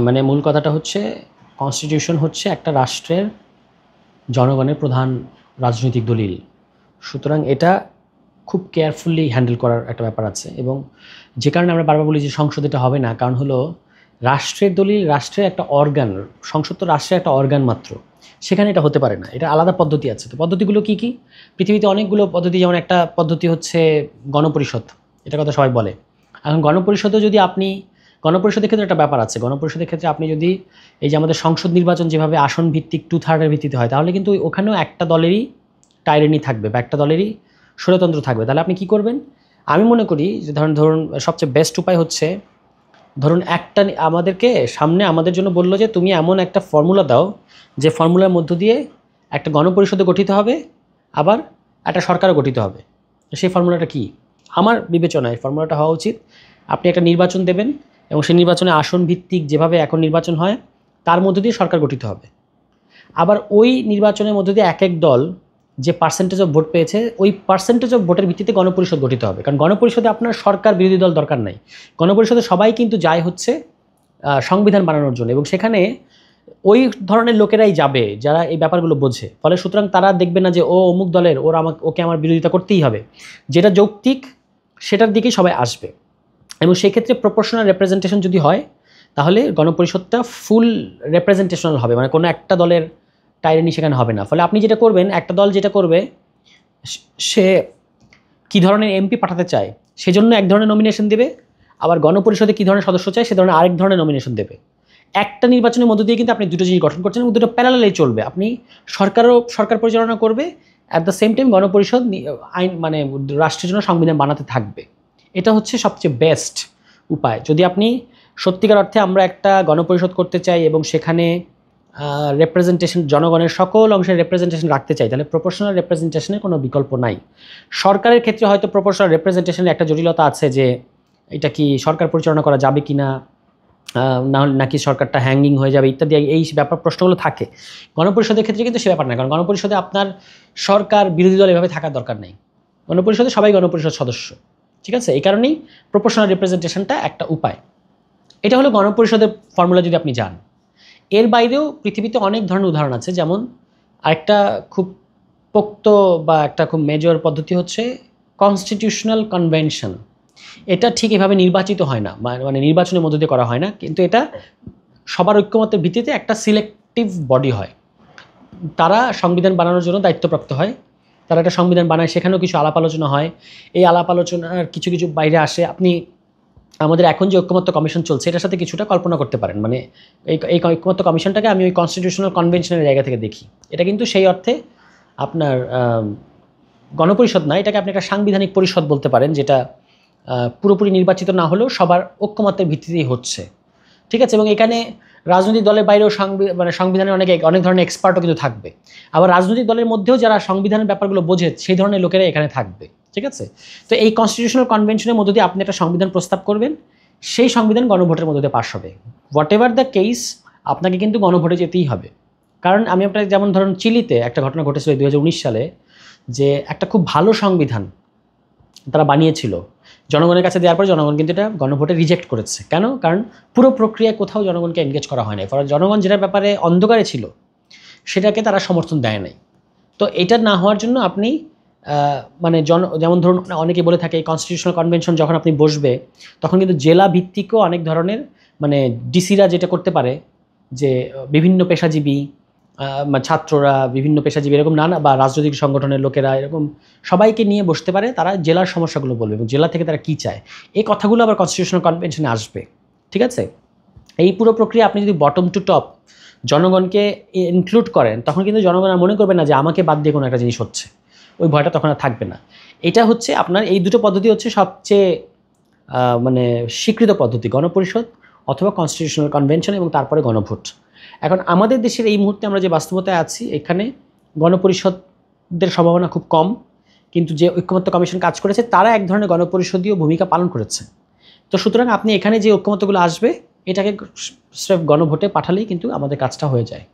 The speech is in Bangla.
মানে মূল কথাটা হচ্ছে কনস্টিটিউশন হচ্ছে একটা রাষ্ট্রের জনগণের প্রধান রাজনৈতিক দলিল। সুতরাং এটা খুব কেয়ারফুলি হ্যান্ডেল করার একটা ব্যাপার আছে, এবং যে কারণে আমরা বারবার বলি যে সংসদ এটা হবে না, কারণ হলো রাষ্ট্রের দলিল রাষ্ট্রের একটা অর্গান, সংসদ তো রাষ্ট্রের একটা অর্গান মাত্র, সেখানে এটা হতে পারে না। এটা আলাদা পদ্ধতি আছে। তো পদ্ধতিগুলো কী কী? পৃথিবীতে অনেকগুলো পদ্ধতি, যেমন একটা পদ্ধতি হচ্ছে গণপরিষদ, এটা কথা সবাই বলে। এখন গণপরিষদও যদি আপনি, গণপরিষদের ক্ষেত্রে একটা ব্যাপার আছে, গণপরিষদের ক্ষেত্রে আপনি যদি এই যে আমাদের সংসদ নির্বাচন যেভাবে আসন ভিত্তিক 2/3 ভিত্তিতে হয়, তাহলে কিন্তু ওখানেও একটা দলেরই টাইরেনি থাকবে বা একটা দলেরই স্বৈরতন্ত্র থাকবে। তাহলে আপনি কি করবেন? আমি মনে করি যে ধরুন সবচেয়ে বেস্ট উপায় হচ্ছে, ধরুন একটা আমাদেরকে সামনে আমাদের জন্য বলল যে তুমি এমন একটা ফর্মুলা দাও যে ফর্মুলার মধ্য দিয়ে একটা গণপরিষদও গঠিত হবে, আবার একটা সরকারও গঠিত হবে। সেই ফর্মুলাটা কি? আমার বিবেচনায় ফর্মুলাটা হওয়া উচিত, আপনি একটা নির্বাচন দেবেন এবং সেই নির্বাচনে আসন ভিত্তিক যেভাবে এখন নির্বাচন হয় তার মধ্য দিয়ে সরকার গঠিত হবে। আবার ওই নির্বাচনের মধ্য দিয়ে এক এক দল যে পার্সেন্টেজ অফ ভোট পেয়েছে ওই পার্সেন্টেজ অফ ভোটের ভিত্তিতে গণপরিষদ গঠিত হবে। কারণ গণপরিষদে আপনার সরকার বিরোধী দল দরকার নাই। গণপরিষদে সবাই কিন্তু যায় হচ্ছে সংবিধান বানানোর জন্য, এবং সেখানে ওই ধরনের লোকেরাই যাবে যারা এই ব্যাপারগুলো বোঝে। ফলে সুতরাং তারা দেখবে না যে ও অমুক দলের, ওকে আমার বিরোধিতা করতেই হবে। যেটা যৌক্তিক সেটার দিকেই সবাই আসবে। এবং সেক্ষেত্রে প্রপোর্শনাল রিপ্রেজেন্টেশন যদি হয় তাহলে গণপরিষদটা ফুল রিপ্রেজেন্টেশনাল হবে, মানে কোনো একটা দলের টাইরেনি সেখানে হবে না। ফলে আপনি যেটা করবেন, একটা দল যেটা করবে সে কী ধরনের এমপি পাঠাতে চায় সেজন্য এক ধরনের নমিনেশন দেবে, আবার গণপরিষদে কী ধরনের সদস্য চায় সে ধরনের আরেক ধরনের নমিনেশন দেবে। একটা নির্বাচনের মধ্য দিয়ে কিন্তু আপনি দুটো জিনিস গঠন করছেন এবং দুটো প্যারালালেই চলবে। আপনি সরকার পরিচালনা করবে, অ্যাট দ্য সেম টাইম গণপরিষদ আইন মানে রাষ্ট্রের জন্য সংবিধান বানাতে থাকবে। এটা হচ্ছে সবচেয়ে বেস্ট উপায়। যদি আপনি সত্যিকার অর্থে আমরা একটা গণপরিষদ করতে চাই এবং সেখানে রিপ্রেজেন্টেশন, জনগণের সকল অংশের রিপ্রেজেন্টেশন রাখতে চাই, তাহলে প্রপোর্শনাল রিপ্রেজেন্টেশনের কোনো বিকল্প নাই। সরকারের ক্ষেত্রে হয়তো প্রপোর্শনাল রিপ্রেজেন্টেশনের একটা জটিলতা আছে যে এটা কি সরকার পরিচালনা করা যাবে কি না, নাকি সরকারটা হ্যাঙ্গিং হয়ে যাবে ইত্যাদি, এই ব্যাপার প্রশ্নগুলো থাকে। গণপরিষদের ক্ষেত্রে কিন্তু সে ব্যাপার না, কারণ গণপরিষদে আপনার সরকার বিরোধী দল এভাবে থাকার দরকার নেই। গণপরিষদে সবাই গণপরিষদ সদস্য, ঠিক আছে? এই কারণেই প্রপোর্শনাল রিপ্রেজেন্টেশনটা একটা উপায়। এটা হলো গণপরিষদের ফর্মুলা যদি আপনি যান। এর বাইরেও পৃথিবীতে অনেক ধরনের উদাহরণ আছে, যেমন আরেকটা খুব পোক্ত বা একটা খুব মেজর পদ্ধতি হচ্ছে কনস্টিটিউশনাল কনভেনশন। এটা ঠিক এভাবে নির্বাচিত হয় না, মানে নির্বাচনের মধ্য দিয়ে করা হয় না, কিন্তু এটা সবার ঐক্যমতের ভিত্তিতে একটা সিলেক্টিভ বডি হয়। তারা সংবিধান বানানোর জন্য দায়িত্বপ্রাপ্ত হয়। তারা একটা সংবিধান বানায়, সেখানেও কিছু আলাপ আলোচনা হয়। এই আলাপ আলোচনার কিছু কিছু বাইরে আসে। আপনি আমাদের এখন যে ঐক্যমত্য কমিশন চলছে এটার সাথে কিছুটা কল্পনা করতে পারেন। মানে এই ঐক্যমত্য কমিশনটাকে আমি ওই কনস্টিটিউশনাল কনভেনশনের জায়গা থেকে দেখি। এটা কিন্তু সেই অর্থে আপনার গণপরিষদ না, এটাকে আপনি একটা সাংবিধানিক পরিষদ বলতে পারেন, যেটা পুরোপুরি নির্বাচিত না হলেও সবার ঐক্যমত্যের ভিত্তিতেই হচ্ছে, ঠিক আছে? এবং এখানে রাজনৈতিক দলের বাইরেও সংবিধানের অনেক ধরনের এক্সপার্টও কিন্তু থাকবে। আবার রাজনৈতিক দলের মধ্যেও যারা সংবিধানের ব্যাপারগুলো বোঝে সেই ধরনের লোকেরা এখানে থাকবে, ঠিক আছে? তো এই কনস্টিটিউশনাল কনভেনশনের মধ্য দিয়ে আপনি একটা সংবিধান প্রস্তাব করবেন, সেই সংবিধান গণভোটের মধ্যে দিয়ে পাস হবে। হোয়াট এভার দ্য কেস, আপনাকে কিন্তু গণভোটে যেতেই হবে। কারণ আমি আপনাকে যেমন ধরুন চিলিতে একটা ঘটনা ঘটেছিল 2019 সালে, যে একটা খুব ভালো সংবিধান তারা বানিয়েছিল, জনগণের কাছে দেওয়ার পর জনগণ কিন্তু এটা গণভোটে রিজেক্ট করেছে। কেন? কারণ পুরো প্রক্রিয়ায় কোথাও জনগণকে এনগেজ করা হয় নাই। ফলে জনগণ যেটার ব্যাপারে অন্ধকারে ছিল সেটাকে তারা সমর্থন দেয় নাই। তো এটা না হওয়ার জন্য আপনি মানে যেমন ধরুন অনেকে বলে থাকে এই কনস্টিটিউশনাল কনভেনশন যখন আপনি বসবে তখন কিন্তু জেলা ভিত্তিকও অনেক ধরনের, মানে ডিসিরা যেটা করতে পারে যে বিভিন্ন পেশাজীবী, ছাত্ররা, বিভিন্ন পেশাজীবী এরকম নানা, বা রাজনৈতিক সংগঠনের লোকেরা এরকম সবাইকে নিয়ে বসতে পারে, তারা জেলার সমস্যাগুলো বলবে এবং জেলা থেকে তারা কী চায় এই কথাগুলো আবার কনস্টিটিউশনাল কনভেনশনে আসবে, ঠিক আছে? এই পুরো প্রক্রিয়া আপনি যদি বটম টু টপ জনগণকে ইনক্লুড করেন তখন কিন্তু জনগণ আর মনে করবে না যে আমাকে বাদ দিয়ে কোনো একটা জিনিস হচ্ছে, ওই ভয়টা তখন আর থাকবে না। এটা হচ্ছে আপনার এই দুটো পদ্ধতি হচ্ছে সবচেয়ে মানে স্বীকৃত পদ্ধতি, গণপরিষদ অথবা কনস্টিটিউশনাল কনভেনশন এবং তারপরে গণভোট। এখন আমাদের দেশের এই মুহূর্তে আমরা যে বাস্তবতায় আছি এখানে গণপরিষদের সম্ভাবনা খুব কম, কিন্তু যে ঐক্যমত্য কমিশন কাজ করেছে তারা এক ধরনের গণপরিষদীয় ভূমিকা পালন করেছে। তো সুতরাং আপনি এখানে যে ঐক্যমত্যগুলো আসবে এটাকে স্রেফ গণভোটে পাঠালেই কিন্তু আমাদের কাজটা হয়ে যায়।